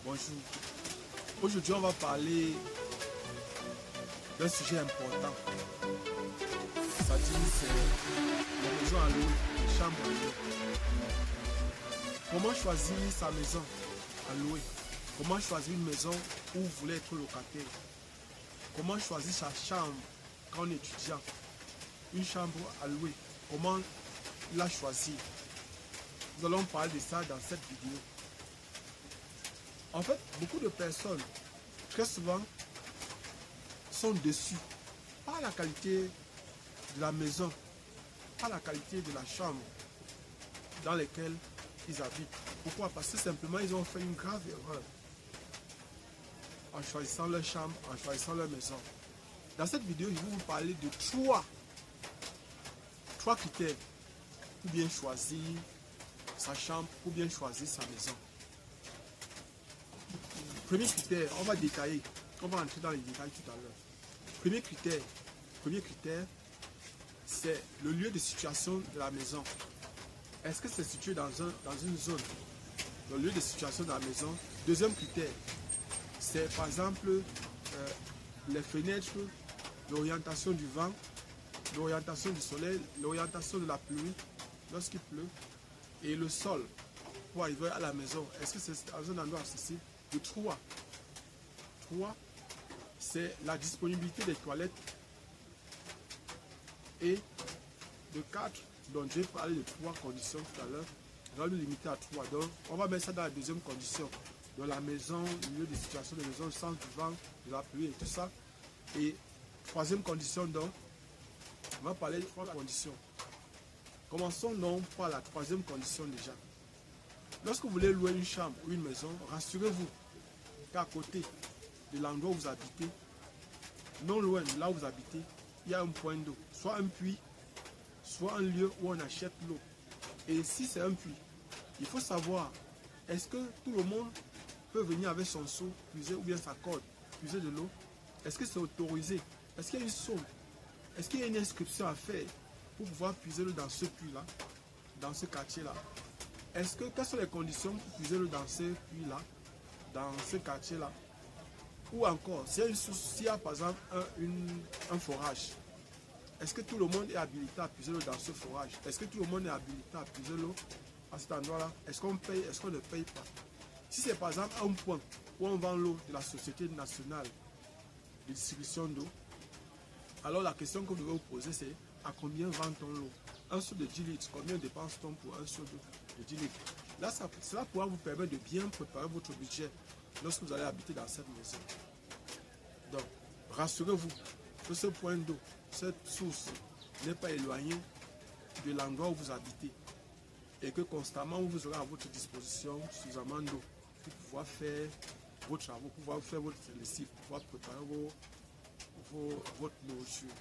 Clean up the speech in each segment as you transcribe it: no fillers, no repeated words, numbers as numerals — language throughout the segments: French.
Bonjour. Aujourd'hui, on va parler d'un sujet important. C'est-à-dire, c'est les maisons à louer, les chambres à louer. Comment choisir sa maison à louer? Comment choisir une maison où vous voulez être locataire? Comment choisir sa chambre quand on est étudiant? Une chambre à louer, comment la choisir? Nous allons parler de ça dans cette vidéo. En fait, beaucoup de personnes, très souvent, sont déçues par la qualité de la maison, par la qualité de la chambre dans laquelle ils habitent. Pourquoi? Parce que simplement, ils ont fait une grave erreur en choisissant leur chambre, en choisissant leur maison. Dans cette vidéo, je vais vous parler de trois critères pour bien choisir sa chambre, pour bien choisir sa maison. Premier critère, on va détailler, on va entrer dans les détails tout à l'heure. Premier critère, c'est le lieu de situation de la maison. Est-ce que c'est situé dans une zone? Le lieu de situation de la maison. Deuxième critère, c'est par exemple les fenêtres, l'orientation du vent, l'orientation du soleil, l'orientation de la pluie lorsqu'il pleut, et le sol pour arriver à la maison. Est-ce que c'est dans un endroit accessible? De 3, c'est la disponibilité des toilettes. Et de 4, donc j'ai parlé de 3 conditions tout à l'heure. On va le limiter à 3. Donc on va mettre ça dans la deuxième condition. Dans la maison, le lieu de situation de la maison, le sens du vent, de la pluie et tout ça. Et troisième condition, donc, on va parler de 3 conditions. Commençons donc par la troisième condition déjà. Lorsque vous voulez louer une chambre ou une maison, rassurez-vous qu'à côté de l'endroit où vous habitez, non loin de là où vous habitez, il y a un point d'eau, soit un puits, soit un lieu où on achète l'eau. Et si c'est un puits, il faut savoir, est-ce que tout le monde peut venir avec son seau, puiser, ou bien sa corde, puiser de l'eau? Est-ce que c'est autorisé? Est-ce qu'il y a une somme? Est-ce qu'il y a une inscription à faire pour pouvoir puiser l'eau dans ce puits-là, dans ce quartier-là? Quelles sont les conditions pour puiser l'eau dans ce puits-là, dans ce quartier-là? Ou encore, s'il y a par exemple un forage, est-ce que tout le monde est habilité à puiser l'eau dans ce forage? Est-ce que tout le monde est habilité à puiser l'eau à cet endroit-là? Est-ce qu'on paye? Est-ce qu'on ne paye pas? Si c'est par exemple un point où on vend l'eau de la Société nationale de distribution d'eau, alors la question que vous devez vous poser, c'est à combien vend-on l'eau? Un seau de 10 litres, combien dépense-t-on pour un seau de 10 litres? Là, cela pourra vous permettre de bien préparer votre budget lorsque vous allez habiter dans cette maison. Donc, rassurez-vous que ce point d'eau, cette source n'est pas éloignée de l'endroit où vous habitez et que constamment vous aurez à votre disposition suffisamment d'eau pour pouvoir faire vos travaux, pour pouvoir faire votre lessive, pour pouvoir préparer votre nourriture.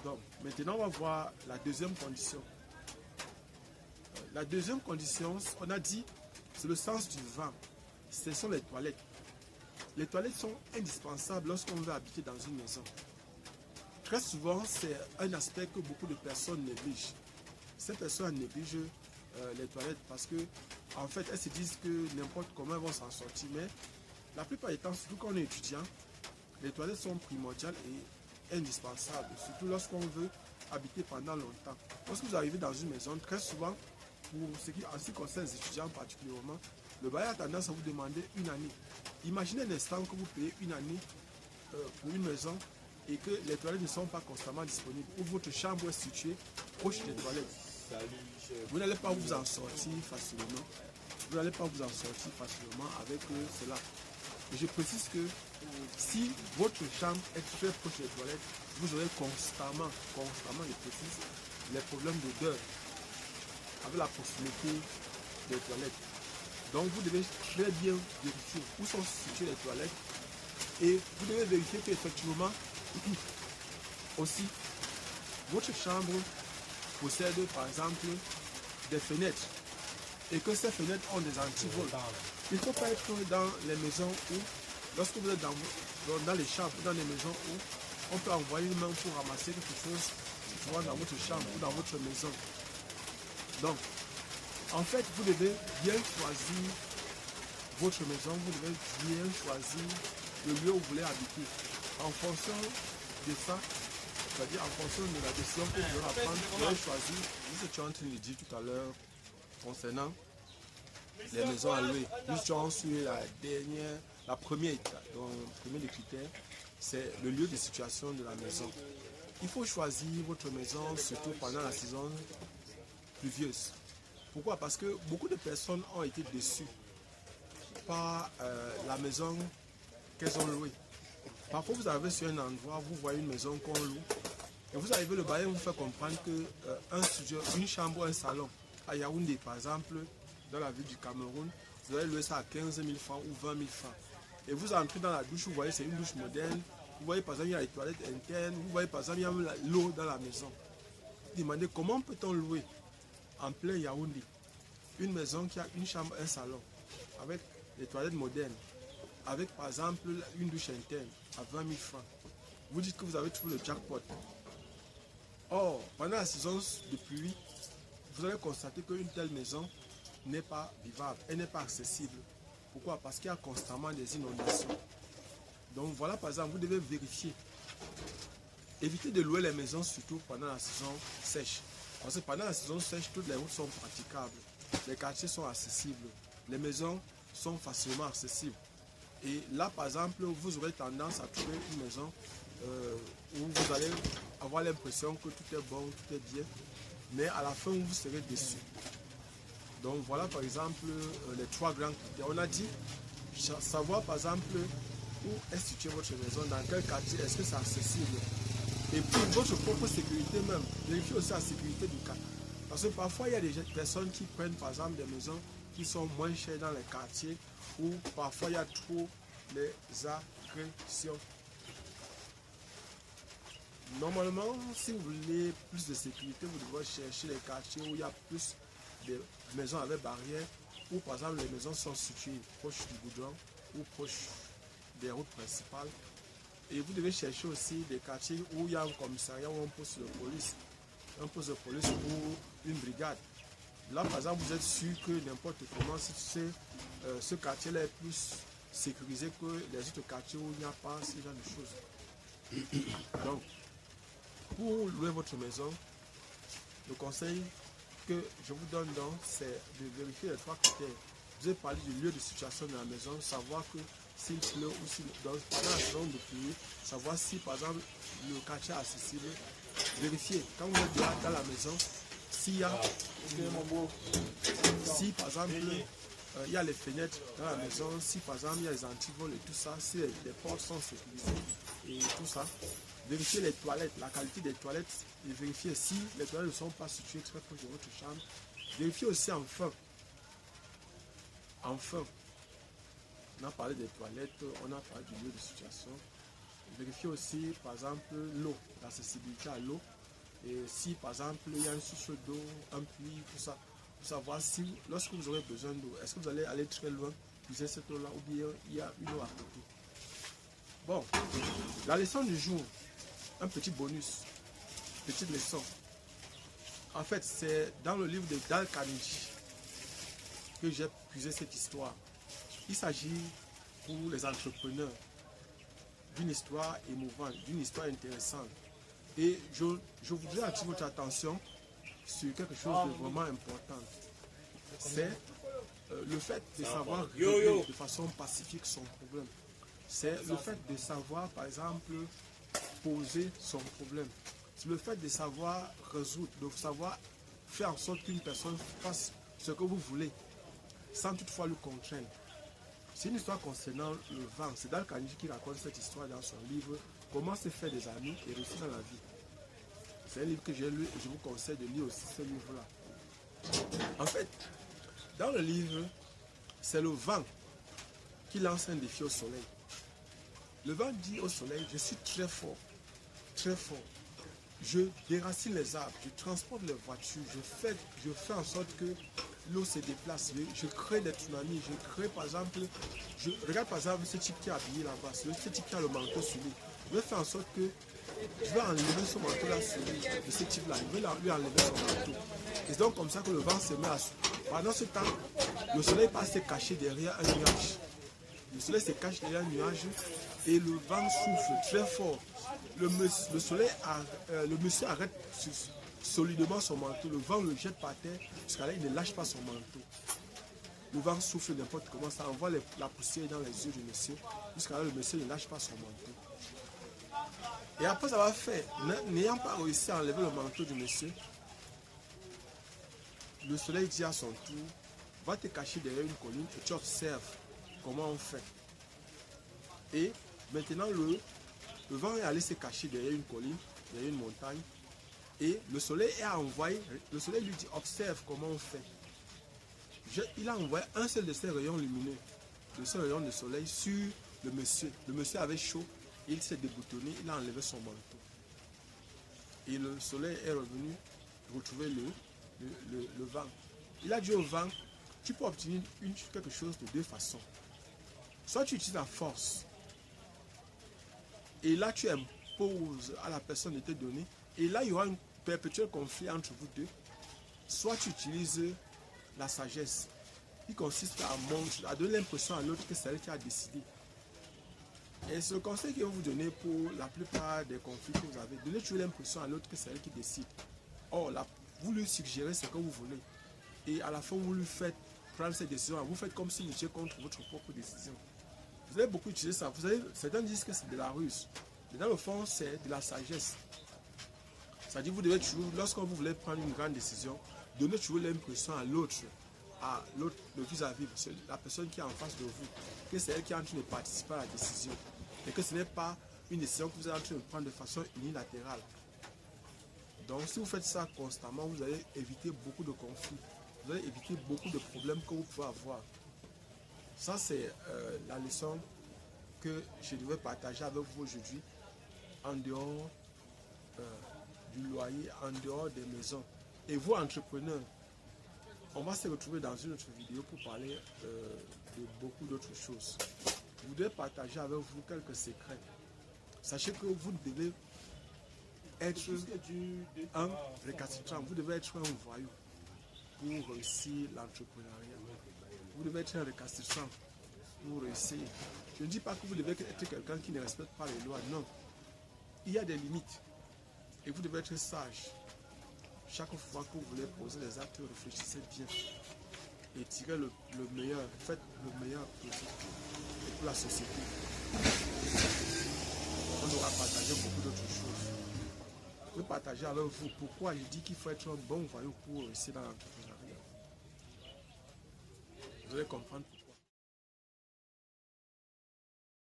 Donc, maintenant, on va voir la deuxième condition. La deuxième condition, on a dit, c'est le sens du vent. Ce sont les toilettes. Les toilettes sont indispensables lorsqu'on veut habiter dans une maison. Très souvent, c'est un aspect que beaucoup de personnes négligent. Ces personnes négligent les toilettes parce que, en fait, elles se disent que n'importe comment elles vont s'en sortir. Mais la plupart du temps, surtout quand on est étudiant, les toilettes sont primordiales et indispensables, surtout lorsqu'on veut habiter pendant longtemps. Lorsque vous arrivez dans une maison, très souvent, en ce qui concerne les étudiants particulièrement, le bailleur a tendance à vous demander une année. Imaginez un instant que vous payez une année pour une maison et que les toilettes ne sont pas constamment disponibles, ou votre chambre est située proche des toilettes. Vous n'allez pas vous en sortir facilement. Vous n'allez pas vous en sortir facilement avec cela. Et je précise que si votre chambre est très proche des toilettes, vous aurez constamment, je précise, les problèmes d'odeur avec la proximité des toilettes. Donc vous devez très bien vérifier où sont situées les toilettes et vous devez vérifier qu'effectivement aussi votre chambre possède par exemple des fenêtres et que ces fenêtres ont des antivols. Il ne faut pas être dans les maisons où, lorsque vous êtes dans les chambres, dans les maisons où on peut envoyer une main pour ramasser quelque chose dans votre chambre ou dans votre maison. Donc, en fait, vous devez bien choisir votre maison, vous devez bien choisir le lieu où vous voulez habiter. En fonction de ça, c'est-à-dire en fonction de la décision que vous devez prendre, vous devez choisir ce que tu es en train de dire tout à l'heure concernant les maisons à louer. Nous sommes sur la première étape, donc le premier des critères, c'est le lieu de situation de la maison. Il faut choisir votre maison surtout pendant la saison pluvieuse. Pourquoi? Parce que beaucoup de personnes ont été déçues par la maison qu'elles ont louée. Parfois vous arrivez sur un endroit, vous voyez une maison qu'on loue, et vous arrivez, le bailleur vous fait comprendre que un studio, une chambre, un salon, à Yaoundé par exemple, dans la ville du Cameroun, vous allez louer ça à 15 000 francs ou 20 000 francs. Et vous entrez dans la douche, vous voyez c'est une douche moderne, vous voyez par exemple il y a les toilettes internes, vous voyez par exemple il y a l'eau dans la maison. Vous demandez comment peut-on louer en plein Yaoundé une maison qui a une chambre, un salon, avec les toilettes modernes, avec par exemple une douche interne à 20 000 francs. Vous dites que vous avez trouvé le jackpot. Or, pendant la saison de pluie, vous allez constater qu'une telle maison n'est pas vivable, elle n'est pas accessible. Pourquoi? Parce qu'il y a constamment des inondations. Donc voilà, par exemple, vous devez vérifier. Évitez de louer les maisons surtout pendant la saison sèche. Parce que pendant la saison sèche, toutes les routes sont praticables. Les quartiers sont accessibles. Les maisons sont facilement accessibles. Et là, par exemple, vous aurez tendance à trouver une maison où vous allez avoir l'impression que tout est bon, tout est bien. Mais à la fin, vous serez déçu. Donc voilà, par exemple, les trois grands critères. On a dit, savoir, par exemple, où est située votre maison, dans quel quartier, est-ce que c'est accessible. Et pour votre propre sécurité même, vérifiez aussi la sécurité du cas. Parce que parfois, il y a des personnes qui prennent, par exemple, des maisons qui sont moins chères dans les quartiers, où parfois, il y a trop les agressions. Normalement, si vous voulez plus de sécurité, vous devez chercher les quartiers où il y a plus de maisons avec barrières, où par exemple les maisons sont situées proches du goudron ou proches des routes principales. Et vous devez chercher aussi des quartiers où il y a un commissariat ou un poste de police. Un poste de police ou une brigade. Là, par exemple, vous êtes sûr que n'importe comment, si ce quartier-là est plus sécurisé que les autres quartiers où il n'y a pas ce genre de choses. Donc, pour louer votre maison, le conseil que je vous donne donc, c'est de vérifier les trois critères. Vous avez parlé du lieu de situation de la maison, savoir que s'il pleut ou s'il pendant la saison de pluie, savoir si par exemple le quartier est accessible. Vérifiez quand vous êtes là dans la maison, s'il y a, si par exemple il y a les fenêtres dans la maison, si par exemple il y a les antivols et tout ça, si les portes sont sécurisées et tout ça. Vérifiez les toilettes, la qualité des toilettes et vérifiez si les toilettes ne sont pas situées très proches de votre chambre. Vérifiez aussi enfin, on a parlé des toilettes, on a parlé du lieu de situation. Vérifiez aussi par exemple l'eau, l'accessibilité à l'eau. Et si par exemple il y a une source d'eau, un puits, tout ça, pour savoir si lorsque vous aurez besoin d'eau, est-ce que vous allez aller très loin, puiser cette eau-là ou bien il y a une eau à côté. Bon, la leçon du jour. Un petit bonus, petite leçon. En fait, c'est dans le livre de Dale Carnegie que j'ai puisé cette histoire. Il s'agit pour les entrepreneurs d'une histoire émouvante, d'une histoire intéressante. Et je voudrais attirer votre attention sur quelque chose de vraiment important. C'est le fait de savoir régler de façon pacifique son problème. C'est le fait de savoir, par exemple, poser son problème. C'est le fait de savoir résoudre, de savoir faire en sorte qu'une personne fasse ce que vous voulez, sans toutefois le contraindre. C'est une histoire concernant le vent. C'est Dale Carnegie qui raconte cette histoire dans son livre « Comment se faire des amis et réussir dans la vie ». C'est un livre que j'ai lu et je vous conseille de lire aussi ce livre-là. En fait, dans le livre, c'est le vent qui lance un défi au soleil. Le vent dit au soleil, je suis très fort, je déracine les arbres, je transporte les voitures, je fais en sorte que l'eau se déplace, je crée des tsunamis, je crée par exemple, regarde par exemple ce type qui est habillé là-bas, ce type qui a le manteau sur lui, je vais faire en sorte que je vais enlever ce manteau là sur lui, de ce type là, je vais lui enlever son manteau. Et c'est donc comme ça que le vent se met à souffler. Pendant ce temps, le soleil passe se cacher derrière un nuage. Le soleil se cache derrière un nuage et le vent souffle très fort. Le monsieur arrête solidement son manteau. Le vent le jette par terre jusqu'à là, il ne lâche pas son manteau. Le vent souffle n'importe comment, ça envoie la poussière dans les yeux du monsieur. Jusqu'à là, le monsieur ne lâche pas son manteau. Et après avoir fait, n'ayant pas réussi à enlever le manteau du monsieur, le soleil dit à son tour, va te cacher derrière une colline et tu observes comment on fait. Et maintenant, le vent est allé se cacher derrière une colline, derrière une montagne. Et le soleil est envoyé, le soleil lui dit, observe comment on fait. Il a envoyé un seul de ses rayons lumineux, de ses rayons de soleil sur le monsieur. Le monsieur avait chaud, il s'est déboutonné, il a enlevé son manteau. Et le soleil est revenu retrouver le vent. Il a dit au vent, tu peux obtenir quelque chose de deux façons. Soit tu utilises la force, et là tu imposes à la personne de te donner, et là il y aura un perpétuel conflit entre vous deux. Soit tu utilises la sagesse, qui consiste à donner l'impression à l'autre que c'est elle qui a décidé. Et c'est le conseil que vous donnez pour la plupart des conflits que vous avez. Donnez toujours l'impression à l'autre que c'est elle qui décide. Or, là, vous lui suggérez ce que vous voulez. Et à la fin, vous lui faites prendre cette décision. Vous faites comme s'il était contre votre propre décision. Vous avez beaucoup utilisé ça. Certains disent que c'est de la ruse. Mais dans le fond, c'est de la sagesse. C'est-à-dire vous devez toujours, lorsque vous voulez prendre une grande décision, donnez toujours l'impression à l'autre, le vis-à-vis, la personne qui est en face de vous, que c'est elle qui est en train de participer à la décision. Et que ce n'est pas une décision que vous êtes en train de prendre de façon unilatérale. Donc si vous faites ça constamment, vous allez éviter beaucoup de conflits. Vous allez éviter beaucoup de problèmes que vous pouvez avoir. Ça, c'est la leçon que je devais partager avec vous aujourd'hui, en dehors du loyer, en dehors des maisons. Et vous, entrepreneurs, on va se retrouver dans une autre vidéo pour parler de beaucoup d'autres choses. Je voudrais partager avec vous quelques secrets. Sachez que vous devez être un récalcitrant, vous devez être un voyou pour réussir l'entrepreneuriat. Vous devez être un récalcitrant pour réussir. Je ne dis pas que vous devez être quelqu'un qui ne respecte pas les lois, non. Il y a des limites et vous devez être sage. Chaque fois que vous voulez poser des actes, réfléchissez bien et tirez le meilleur, faites le meilleur pour la société. On aura partagé beaucoup d'autres choses. Je vais partager avec vous pourquoi je dis qu'il faut être un bon voyou pour réussir dans l'entrepreneuriat. Vous allez comprendre